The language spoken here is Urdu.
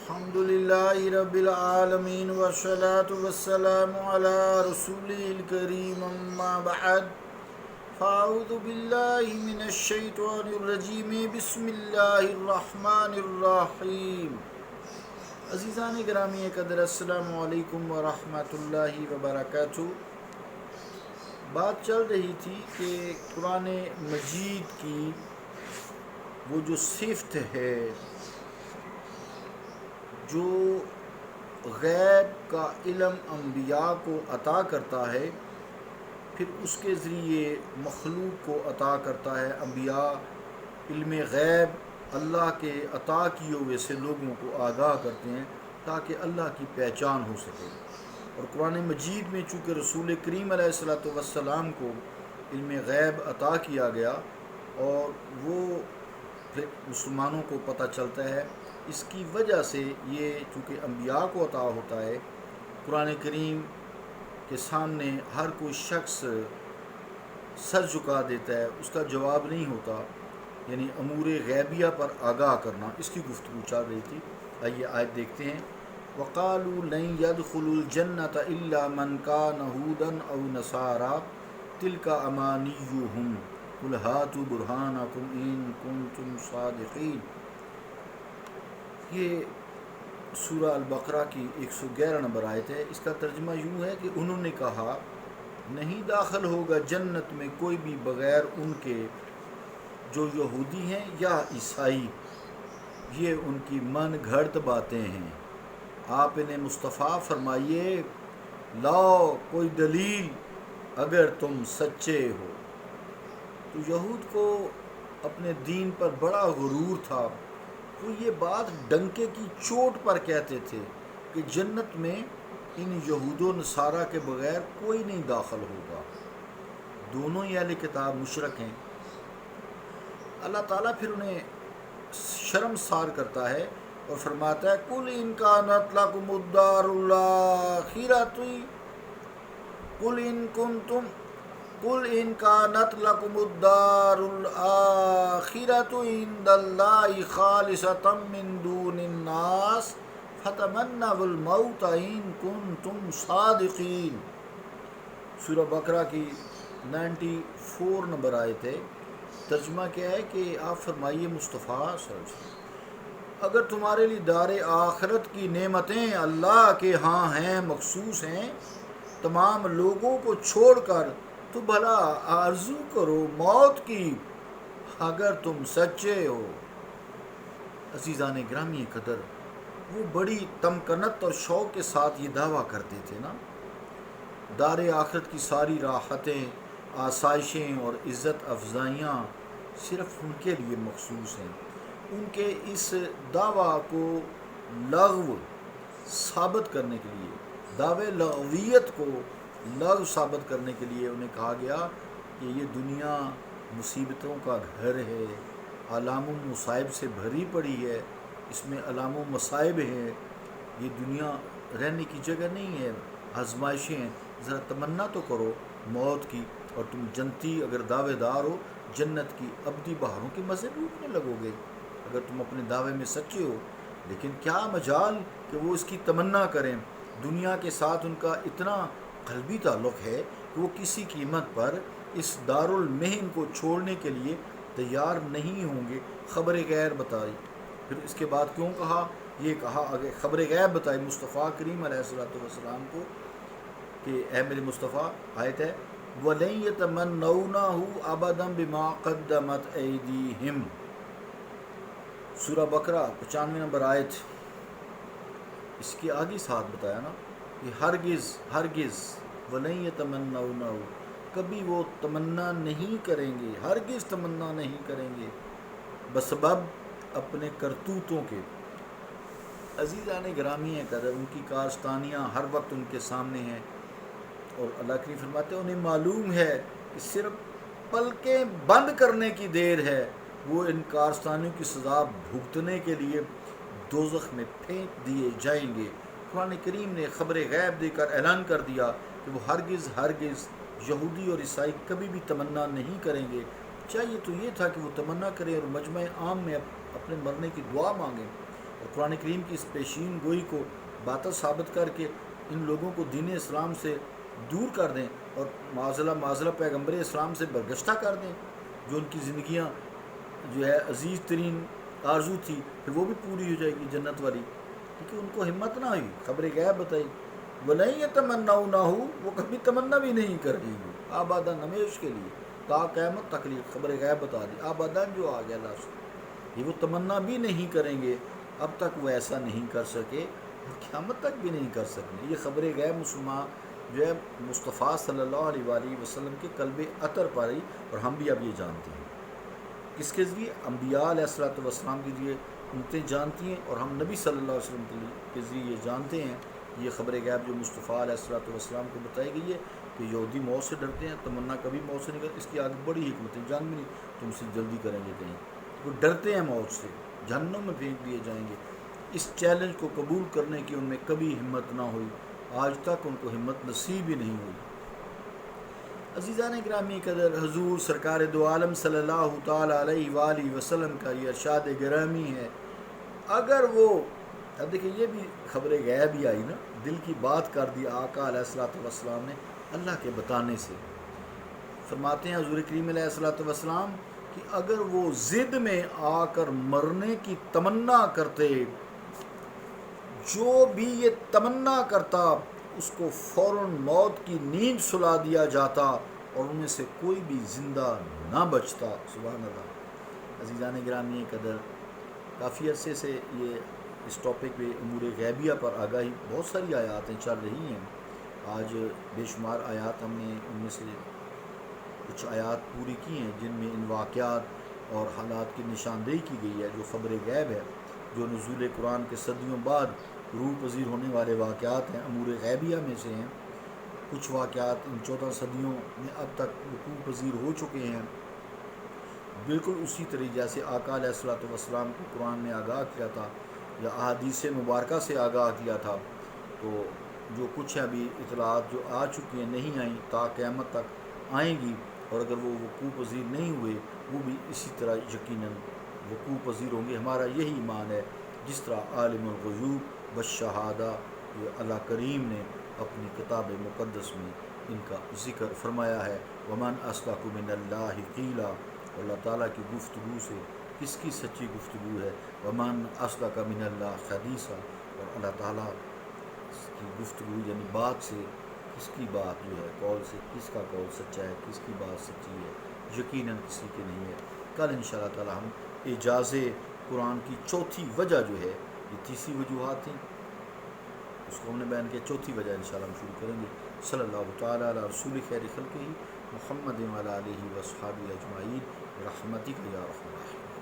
الحمد لله رب العالمين والصلاة والسلام على رسوله الكريم أما بعد فأعوذ بالله من الشيطان الرجيم بسم الله الرحمن الرحيم. عزیزان گرامی قدر، السلام علیکم ورحمۃ اللہ وبرکاتہ. بات چل رہی تھی کہ قرآن مجید کی وہ جو صفت ہے جو غیب کا علم انبیاء کو عطا کرتا ہے، پھر اس کے ذریعے مخلوق کو عطا کرتا ہے. انبیاء علم غیب اللہ کے عطا کیے ہوئے سے لوگوں کو آگاہ کرتے ہیں تاکہ اللہ کی پہچان ہو سکے. اور قرآن مجید میں چونکہ رسول کریم علیہ السلام کو علم غیب عطا کیا گیا اور وہ پھر مسلمانوں کو پتہ چلتا ہے، اس کی وجہ سے یہ چونکہ انبیاء کو عطا ہوتا ہے، قرآن کریم کے سامنے ہر کوئی شخص سر جھکا دیتا ہے، اس کا جواب نہیں ہوتا. یعنی امور غیبیہ پر آگاہ کرنا، اس کی گفتگو چل رہی تھی. آئیے آیت دیکھتے ہیں. وَقَالُوا لَن يَدْخُلُوا الْجَنَّةَ إِلَّا مَنْ كَانَ هُودًا أَوْ نَصَارَىٰ تِلْكَ أَمَانِيُّهُمْ قُلْ هَاتُوا بُرْهَانَكُمْ إِن كُنتُمْ صَادِقِينَ. یہ سورہ البقرہ کی 111 نمبر آیت ہے. اس کا ترجمہ یوں ہے کہ انہوں نے کہا نہیں داخل ہوگا جنت میں کوئی بھی بغیر ان کے جو یہودی ہیں یا عیسائی. یہ ان کی من گھڑت باتیں ہیں. آپ انہیں مصطفیٰ فرمائیے لاؤ کوئی دلیل اگر تم سچے ہو. تو یہود کو اپنے دین پر بڑا غرور تھا. وہ یہ بات ڈنکے کی چوٹ پر کہتے تھے کہ جنت میں ان یہود و نصارہ کے بغیر کوئی نہیں داخل ہوگا. دونوں ہی اہل کتاب مشرک ہیں. اللہ تعالیٰ پھر انہیں شرمسار کرتا ہے اور فرماتا ہے قُلْ إِنْ كَانَتْ لَكُمُ الدَّارُ الْآخِرَةُ قُلْ إِنْ كَانَتْ لَكُمُ الدَّارُ الْآخِرَةُ عِنْدَ اللَّهِ خَالِصَةً مِّن دُونِ النَّاسِ فَتَمَنَّوُا الْمَوْتَ إِن كُنتُمْ صَادِقِينَ. سورہ بقرہ کی 94 نمبر آیت ہے. ترجمہ کیا ہے کہ آپ فرمائیے مصطفیٰ صلی اللہ علیہ وسلم اگر تمہارے لیے دار آخرت کی نعمتیں اللہ کے ہاں ہیں، مخصوص ہیں تمام لوگوں کو چھوڑ کر، تو بھلا آرزو کرو موت کی اگر تم سچے ہو. عزیزان گرامی قدر، وہ بڑی تمکنت اور شوق کے ساتھ یہ دعویٰ کرتے تھے نا، دار آخرت کی ساری راحتیں، آسائشیں اور عزت افزائیاں صرف ان کے لیے مخصوص ہیں. ان کے اس دعویٰ کو لغو ثابت کرنے کے لیے، دعوے لغویت کو لغو ثابت کرنے کے لیے انہیں کہا گیا کہ یہ دنیا مصیبتوں کا گھر ہے، آلام و مصائب سے بھری پڑی ہے، اس میں آلام و مصائب ہیں، یہ دنیا رہنے کی جگہ نہیں ہے، آزمائشیں ہیں. ذرا تمنا تو کرو موت کی، اور تم جنتی اگر دعوے دار ہو جنت کی ابدی بہاروں کے مزے لوٹنے لگو گے اگر تم اپنے دعوے میں سچے ہو. لیکن کیا مجال کہ وہ اس کی تمنا کریں. دنیا کے ساتھ ان کا اتنا قلبی تعلق ہے کہ وہ کسی قیمت پر اس دارالمحن کو چھوڑنے کے لیے تیار نہیں ہوں گے. خبر غیر بتائی. پھر اس کے بعد کیوں کہا؟ یہ کہا اگر خبر غیب بتائی مصطفیٰ کریم علیہ السلام کو کہ اے میرے مصطفیٰ، آیت ہے وَلَن يَتَمَنَّوْنَهُ أَبَدًا بِمَا قَدَّمَتْ أَيْدِيهِمْ. سورہ بقرہ 95 نمبر آیت. اس کے آگے ساتھ بتایا نا کہ ہرگز وَلَن يَتَمَنَّوْنَهُ، کبھی وہ تمنا نہیں کریں گے، ہرگز تمنا نہیں کریں گے بسبب اپنے کرتوتوں کے. عزیزان گرامی ہیں قدر، ان کی کارستانیاں ہر وقت ان کے سامنے ہیں، اور اللہ کریم فرماتے ہیں انہیں معلوم ہے کہ صرف پلکیں بند کرنے کی دیر ہے، وہ ان کارستانیوں کی سزا بھگتنے کے لیے دوزخ میں پھینک دیے جائیں گے. قرآن کریم نے خبر غیب دے کر اعلان کر دیا کہ وہ ہرگز یہودی اور عیسائی کبھی بھی تمنا نہیں کریں گے. چاہیے تو یہ تھا کہ وہ تمنا کریں اور مجمع عام میں اپنے مرنے کی دعا مانگیں اور قرآن کریم کی اس پیشین گوئی کو باطل ثابت کر کے ان لوگوں کو دین اسلام سے دور کر دیں اور معاذلہ پیغمبر اسلام سے برگشتہ کر دیں، جو ان کی زندگیاں جو ہے عزیز ترین آرزو تھی پھر وہ بھی پوری ہو جائے گی جنت والی، کیونکہ ان کو ہمت نہ ہوئی، خبر غیب بتائی، وَلَن يَتَمَنَّوْنَهُ وہ کبھی تمنا بھی نہیں کریں گے، آباداً ہمیش کے لیے تا قیامت تکلیف، خبر غیب بتا دی، آباداً جو آ گیا لفظ، یہ وہ تمنا بھی نہیں کریں گے، اب تک وہ ایسا نہیں کر سکے اور قیامت تک بھی نہیں کر سکیں۔ یہ خبر غیب مسلمان جو ہے مصطفیٰ صلی اللہ علیہ وآلہ وسلم کے قلب عطر پر ہی، اور ہم بھی اب یہ جانتے ہیں، کس کے ذریعے؟ انبیاء علیہ الصلوۃ والسلام کے ذریعے امتیں جانتی ہیں، اور ہم نبی صلی اللہ علیہ وسلم کے ذریعے یہ جانتے ہیں، یہ خبر غیب جو مصطفیٰ علیہ الصلوۃ والسلام کو بتائی گئی ہے کہ یہودی موت سے ڈرتے ہیں، تمنا کبھی موت سے نہیں کرتے، اس کی آگے بڑی حکمت ہے، جنگ بھی نہیں تم سے جلدی کریں گے کہیں، وہ ڈرتے ہیں موت سے، جہنم میں پھینک دیے جائیں گے۔ اس چیلنج کو قبول کرنے کی ان میں کبھی ہمت نہ ہوئی، آج تک ان کو ہمت نصیب ہی نہیں ہوئی۔ عزیزان گرامی قدر، حضور سرکار دو عالم صلی اللہ تعالیٰ علیہ وآلہ وسلم کا یہ ارشاد گرامی ہے، اگر وہ، اب دیکھیں یہ بھی خبر غیب ہی آئی نا، دل کی بات کر دی آقا علیہ الصلوۃ والسلام نے اللہ کے بتانے سے۔ فرماتے ہیں حضور کریم علیہ الصلوۃ والسلام کہ اگر وہ ضد میں آ کر مرنے کی تمنا کرتے، جو بھی یہ تمنا کرتا اس کو فوراً موت کی نیند سلا دیا جاتا اور ان میں سے کوئی بھی زندہ نہ بچتا۔ سبحان اللہ۔ عزیزان گرامی قدر، کافی عرصے سے یہ اس ٹاپک پہ امور غیبیہ پر آگاہی بہت ساری آیاتیں چل رہی ہیں، آج بے شمار آیات ہم نے ان میں سے کچھ آیات پوری کی ہیں جن میں ان واقعات اور حالات کی نشاندہی کی گئی ہے جو خبر غیب ہے، جو نزول قرآن کے صدیوں بعد روح پذیر ہونے والے واقعات ہیں، امور غیبیہ میں سے ہیں۔ کچھ واقعات ان 14 صدیوں میں اب تک وقوع پذیر ہو چکے ہیں، بالکل اسی طرح جیسے آقا علیہ الصلوۃ والسلام کو قرآن نے آگاہ کیا تھا یا احادیث مبارکہ سے آگاہ کیا تھا، تو جو کچھ ابھی اطلاعات جو آ چکی ہیں نہیں آئیں، تا قیامت تک آئیں گی، اور اگر وہ وقوع پذیر نہیں ہوئے وہ بھی اسی طرح یقیناً وقوع پذیر ہوں گے۔ ہمارا یہی ایمان ہے، جس طرح عالم الغیوب والشہادہ یہ اللہ کریم نے اپنی کتاب مقدس میں ان کا ذکر فرمایا ہے، ومن اصدق من اللہ قیلا، اللہ تعالیٰ کی گفتگو سے کس کی سچی گفتگو ہے، ومن اصدق من اللہ حدیثا، اور اللہ تعالیٰ کی گفتگو یعنی بات سے کس کی بات جو ہے، قول سے کس کا قول سچا ہے، کس کی بات سچی ہے، یقیناً کسی کی نہیں ہے۔ کل انشاءاللہ تعالیٰ ہم اعجاز قرآن کی چوتھی وجہ جو ہے، یہ تیسری وجوہات تھیں، اس کو ہم نے بیان کیا، چوتھی وجہ انشاءاللہ ہم شروع کریں گے۔ صلی اللہ تعالیٰ علی رسول خیر خلقہ محمد وعلی آلہ وصحبہ اجمعین برحمتک یا ارحم الراحمین۔